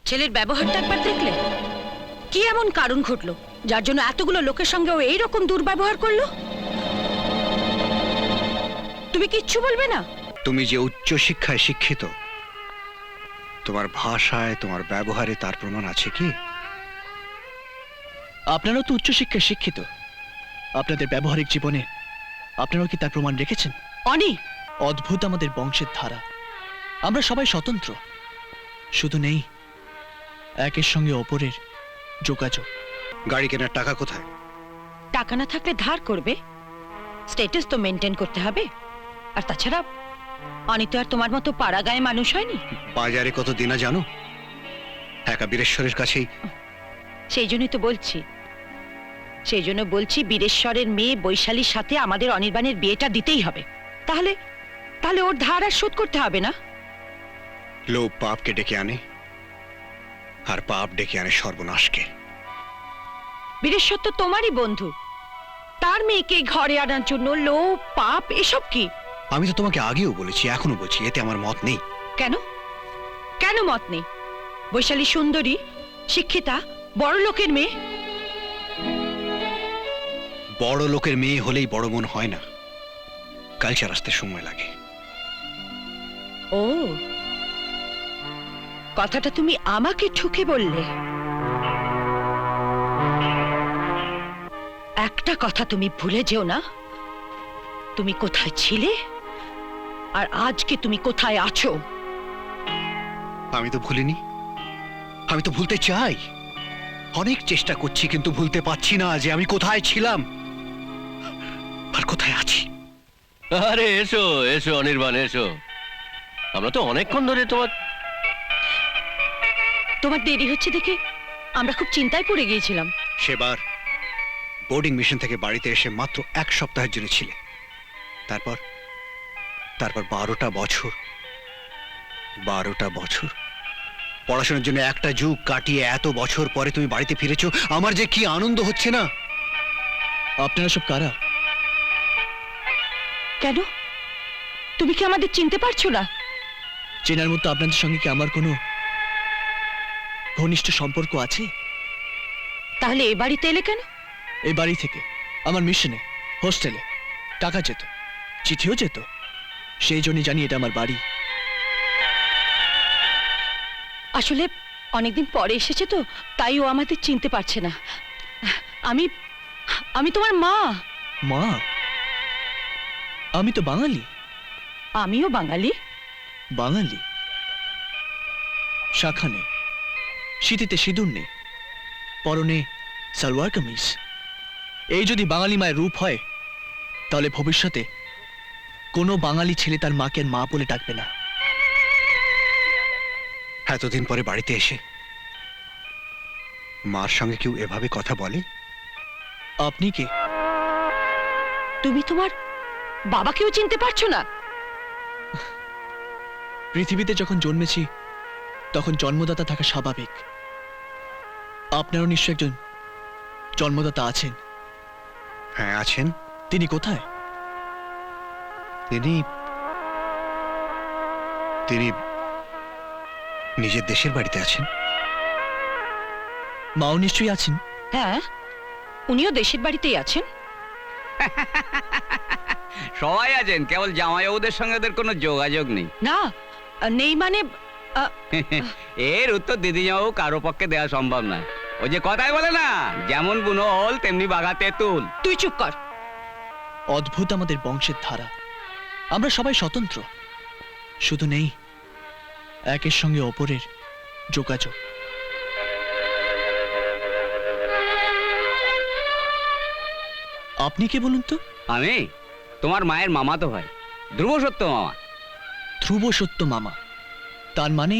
ছেলের ব্যবহারটা একবার দেখলে? কি এমন কারণ ঘটলো যার জন্য এতগুলো লোকের সঙ্গে ও এইরকম দুর্ব্যবহার করলো? তুমি কিচ্ছু বলবে না? তুমি যে উচ্চ শিক্ষায় শিক্ষিত, তোমার ভাষায়, তোমার ব্যবহারে তার প্রমাণ আছে কি? আপনারাও তো উচ্চশিক্ষায় শিক্ষিত, আপনাদের ব্যবহারিক জীবনে আপনারাও কি তার প্রমাণ রেখেছেন? অনি, অদ্ভুত আমাদের বংশের ধারা। আমরা সবাই স্বতন্ত্র, শুধু নেই একের সঙ্গে অপরের যোগাযোগ। গাড়ি কেনার টাকা কোথায়? টাকা না থাকলে ধার করবে? স্ট্যাটাস তো মেনটেন করতে হবে। আর তাছাড়া অনি তো আর তোমার মতো পাড়া গায়ে মানুষ হয়নি। বাজারে কত দিনা জানো? একা বীরেশ্বরের কাছেই। সেই জন্যই তো বলছি, সেই জন্য বলছি বীরেশ্বরের মেয়ে বৈশালীর সাথে আমাদের অনির্বাণের বিয়েটা দিতেই হবে। তাহলে তাহলে ওর ধার আর শোধ করতে হবে না। লোভ পাপকে ডেকে আনে, আর পাপ ডেকে আনে সর্বনাশকে। বীরেশ্বর তো তোমারই বন্ধু, তার মেয়েকে ঘরে আনার জন্য লোভ পাপ এসব কি? আমি তো তোমাকে আগেও বলেছি, এখনো বলছি, এতে আমার মত নেই। কেন কেন মত নেই? বৈশালী সুন্দরী, শিক্ষিতা, বড় লোকের মেয়ে। বড় লোকের মেয়ে হলেই বড় মন হয় না, কালচার আসতে সময় লাগে। ও, কথাটা তুমি আমাকে ঠুকে বললে। একটা কথা তুমি ভুলে যেও না, তুমি কোথায় ছিলে আর আজকে তুমি কোথায় আছো। আমি তো ভুলিনি, আমি তো ভুলতে চাই। অনেক চেষ্টা করছি, কিন্তু ভুলতে পারছি না যে আমি কোথায় ছিলাম আর কোথায় আছি। আরে এসো এসো অনির্বাণ, এসো। আমরা তো অনেকক্ষণ ধরে তোমার দেরি হচ্ছে দেখে আমরা খুব চিন্তায় পড়ে গিয়েছিলাম। সেবার বোর্ডিং মিশন থেকে বাড়িতে এসে মাত্র 1 সপ্তাহের জন্য ছিলে। তারপর 12টা বছর, 12টা বছর পড়াশোনার জন্য একটা যুগ কাটিয়ে এত বছর পরে তুমি বাড়িতে ফিরেছো। আমার যে কি আনন্দ হচ্ছে না। আপনারা সব কারা? কেন, তুমি কি আমাদের চিনতে পারছো না? চেনার মতো আপনাদের সঙ্গে কি আমার কোনো ঘনিষ্ঠ সম্পর্ক আছে? তাহলে এ বাড়িতে এলে কেন? এই বাড়ি থেকে আমার মিশনে, হোস্টেলে টাকা যেত, চিঠিও যেত, সেই জন্যই জানি এটা আমার বাড়ি। আসলে অনেকদিন পরে এসেছে তো, তাই ও আমাদের চিনতে পারছে না। আমি আমি তোমার মা। মা? আমি তো বাঙালি। আমিও বাঙালি। বাঙালি? শাখা নেই, শীতিতে সিঁদুর নেই, পরনে সালোয়ার কামিজ। এই যদি বাঙালি মায়ের রূপ হয়, তাহলে ভবিষ্যতে কোনো বাঙালি ছেলে তার মাকে মা বলে ডাকবে না। এতদিন পরে বাড়িতে এসে মার সঙ্গে কেউ এভাবে কথা বলে? আপনি কে? তুমি তোমার বাবাকেও চিনতে পারছো না? পৃথিবীতে যখন জন্মেছি তখন জন্মদাতা থাকা স্বাভাবিক। আপনারও নিশ্চয় একজন জন্মদাতা আছেন। হ্যাঁ আছেন। তিনি কোথায়? তিনি তিনি নিজের দেশের বাড়িতে আছেন। মাও নিশ্চয়ই আছেন। হ্যাঁ, উনিও দেশের বাড়িতেই আছেন। সবাই আছেন, কেবল জামাইবাবুদের সঙ্গে ওদের কোনো যোগাযোগ নেই। না, নেই মানে এর উত্তর দিদি জামাইবাবু কারো পক্ষে দেওয়া সম্ভব না। ওই যে কথাই বলে না, যেমন বুনো হল তেমনি বাঘা তেঁতুল। তুই চুপ কর। অদ্ভুত আমাদের বংশের ধারা। আমরা সবাই স্বতন্ত্র, শুধু নেই একের সঙ্গে অপরের যোগাযোগ। আপনি কে বলুন তো? আমি তোমার মায়ের মামাতো ভাই, ধ্রুব সত্য মামা। ধ্রুব সত্য মামা? তার মানে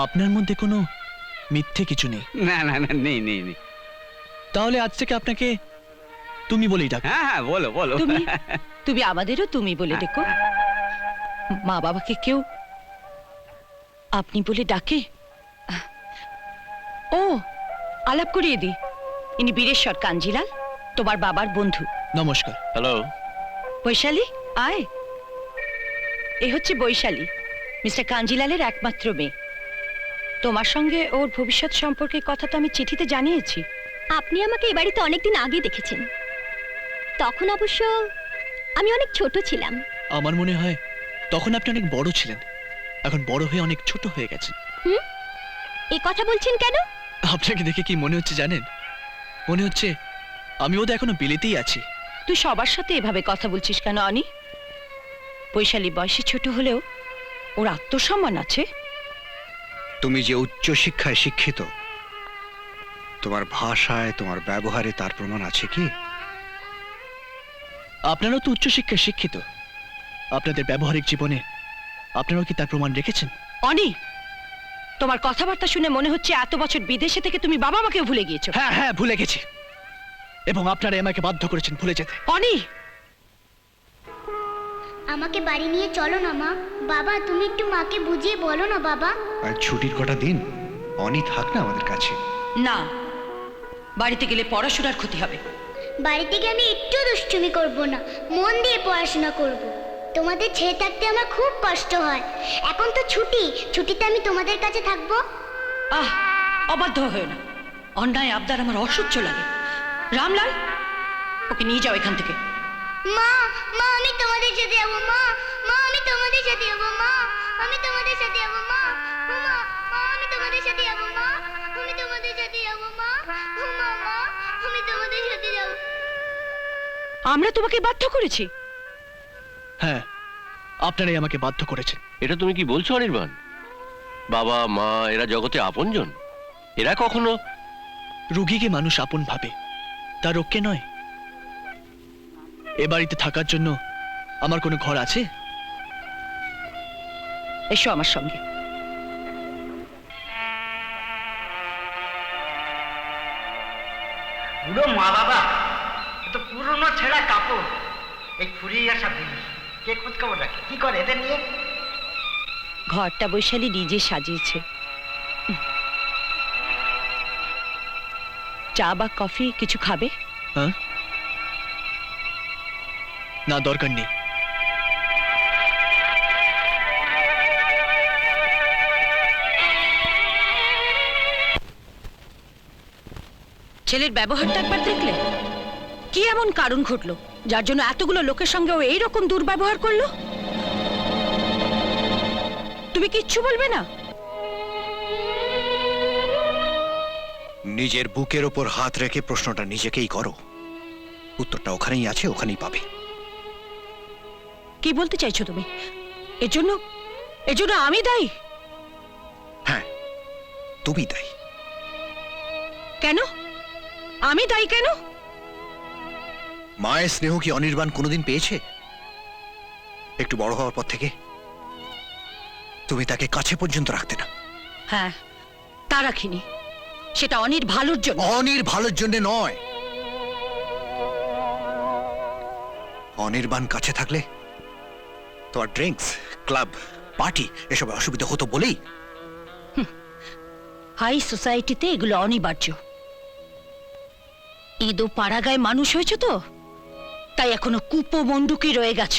আপনার মধ্যে কোনো মিথ্যে কিছু নেই? না না না, নেই নেই নেই। তাহলে আজ থেকে আপনাকে তুমি বলেই ডাক। হ্যাঁ হ্যাঁ, বলো বলো। তুমি আমাদেরও তুমি বলে ডেকো। মা বাবাকে কেউ আপনি বলে ডাকে? ও, আলাপ করিয়ে দি, ইনি বীরেশ্বর কাঞ্জিলাল, তোমার বাবার বন্ধু। নমস্কার। হ্যালো। বৈশালী, আয়। এই হচ্ছে বৈশালী, মিস্টার কাঞ্জিলালের একমাত্র মেয়ে। তোমার সঙ্গে ওর ভবিষ্যৎ সম্পর্কে কথা তো আমি চিঠিতে জানিয়েছি। আপনি আমাকে এ বাড়িতে অনেকদিন আগে দেখেছেন, তখন অবশ্য আমি অনেক ছোট ছিলাম। আমার মনে হয় তখন আপনি অনেক বড় ছিলেন, এখন বড় হয়ে অনেক ছোট হয়ে গেছেন। এ কথা বলছেন কেন? আপনাকে দেখে কি মনে হচ্ছে জানেন? মনে হচ্ছে আমি ওদের এখনো বিলেতেই আছি। তুই সবার সাথে এভাবে কথা বলছিস কেন অনি? বৈশালী বয়সে ছোট হলেও ওর আত্মসম্মান আছে। তুমি যে উচ্চ শিক্ষায় শিক্ষিত, তোমার ভাষায়, তোমার ব্যবহারে তার প্রমাণ আছে কি? আপনারাও তো উচ্চশিক্ষায় শিক্ষিত, আপনাদের ব্যবহারিক জীবনে আপনারাও কি তার প্রমাণ রেখেছেন? অনি, তোমার কথাবার্তা শুনে মনে হচ্ছে এত বছর বিদেশে থেকে তুমি বাবা মাকেও ভুলে গিয়েছো। হ্যাঁ হ্যাঁ, ভুলে গেছি, এবং আপনারা আমাকে বাধ্য করেছেন ভুলে যেতে। অনি, আমাকে বাড়ি নিয়ে চলো না মা। বাবা তুমি একটু মাকে বুঝিয়ে বলো না বাবা। আর ছুটির কটা দিন অনি থাক না আমাদের কাছে। না, বাড়িতে গেলে পড়াশোনার ক্ষতি হবে। বাড়িতে গিয়ে আমি একটু দুষ্টুমি করব না, মন দিয়ে পড়াশোনা করব। তোমাদের ছেড়ে থাকতে আমার খুব কষ্ট হয়। এখন তো ছুটি, ছুটিতে আমি তোমাদের কাছে থাকবো। আহ, অবাধ্য হয়েও না। অন্যায় আবদার আমার অসহ্য লাগে। রামলাল, ওকে নিয়ে যাও এখান থেকে। মা, মা আমি তোমাদের সাথে যাবো মা। মা আমি তোমাদের সাথে যাবো মা। আমি তোমাদের সাথে যাবো মা। মা, মা আমি তোমাদের সাথে যাবো মা। আমি তোমাদের সাথে যাবো মা। মা, মা আমি তোমাদের সাথে যাবো। আমরা তোমাকে বাধ্য করেছি? হ্যাঁ, আপনারাই আমাকে বাধ্য করেছেন। এটা তুমি কি বলছো অনির্বাণ? বাবা মা এরা জগতে আপনজন, এরা কখনো... রুগীকে মানুষ আপন ভাবে, তার রোগকে নয়। এ বাড়িতে থাকার জন্য আমার কোনো ঘর আছে? এসো আমার সঙ্গে। বুড়ো মা বাবা, এ তো পুরনো ছেঁড়া কাপড়, এই ফুরিয়ে আসা জিনিস কে খোঁজ খবর রাখে? কি করে এদের নিয়ে? ঘরটা বৈশালী নিজে সাজিয়েছে। চা বা কফি কিছু খাবে? হ্যাঁ, না দরকার নেই। ছেলের ব্যবহারটা একবার দেখলে? কি এমন কারণ ঘটলো যার জন্য এতগুলো লোকের সঙ্গে ও এইরকম দুর্ব্যবহার করলো? তুমি কিচ্ছু বলবে না? নিজের বুকের ওপর হাত রেখে প্রশ্নটা নিজেকেই করো, উত্তরটা ওখানেই আছে, ওখানেই পাবে। কি বলতে চাইছো তুমি? এজন্য আমি দায়ী? হ্যাঁ, তুমি তাই। কেন আমি দায়ী? কেন? মায়ের স্নেহ কি অনির্বাণ কোনোদিন পেয়েছে? একটু বড় হওয়ার পর থেকে তুমি তাকে কাছে পর্যন্ত রাখতে না। হ্যাঁ, তা রাখিনি। সেটা অনির ভালোর জন্য। অনির ভালোর জন্য নয়, অনির্বাণ কাছে থাকলে তোমার ড্রিঙ্কস, ক্লাব, পার্টি এসবে অসুবিধা হতো বলেই। হাই সোসাইটিতে এগুলো অনিবার্য। ইদো পাড়াগায় মানুষ হয়েছে তো, তাই এখনো কুপো মন্ডুকি রয়ে গেছ।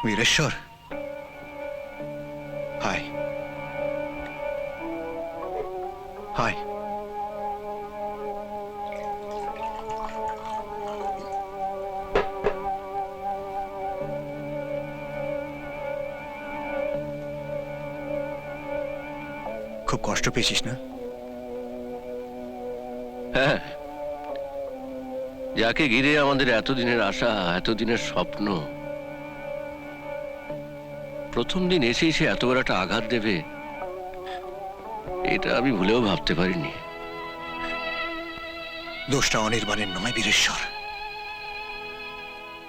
বীরেশ্বর, হাই। হাই। খুব কষ্ট পেয়েছিস না? হ্যাঁ, যাকে ঘিরে আমাদের এতদিনের আশা, এতদিনের স্বপ্ন, প্রথম দিন এসেই সে এত বড় একটা আঘাত দেবে, এটা আমি ভুলেও ভাবতে পারিনি। দোষটা অনির্বাণের নয় বীরেশ্বর,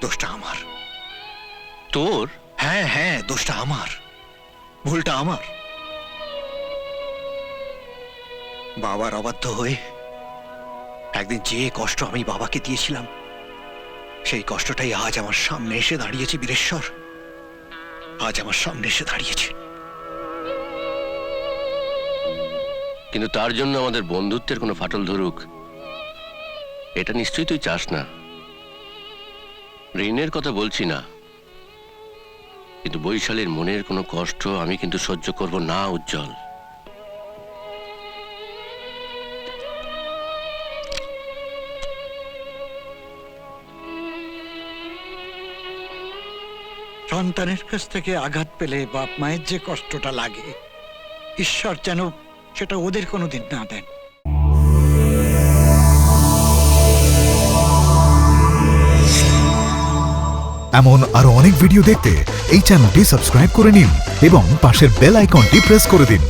দোষটা আমার। তোর? হ্যাঁ হ্যাঁ, দোষটা আমার, ভুলটা আমার। বাবার অবাধ্য হয়ে একদিন যে কষ্ট আমি বাবাকে দিয়েছিলাম, সেই কষ্টটাই আজ আমার সামনে এসে দাঁড়িয়েছে। বীরেশ্বর, আজ আমার সামনে এসে দাঁড়িয়েছে। কিন্তু তার জন্য আমাদের বন্ধুত্বের কোনো ফাটল ধরুক, এটা নিশ্চয়ই তুই চাস না। ঋণের কথা বলছি না, কিন্তু বৈশালীর মনের কোনো কষ্ট আমি কিন্তু সহ্য করব না উজ্জ্বল। সন্তানের কাছ থেকে আঘাত পেলে বাপ মায়ের যে কষ্টটা লাগে, ঈশ্বর যেন সেটা ওদের কোনোদিন না দেন। এমন আরো অনেক ভিডিও দেখতে এই চ্যানেলটি সাবস্ক্রাইব করে নিন এবং পাশের বেল আইকনটি প্রেস করে দিন।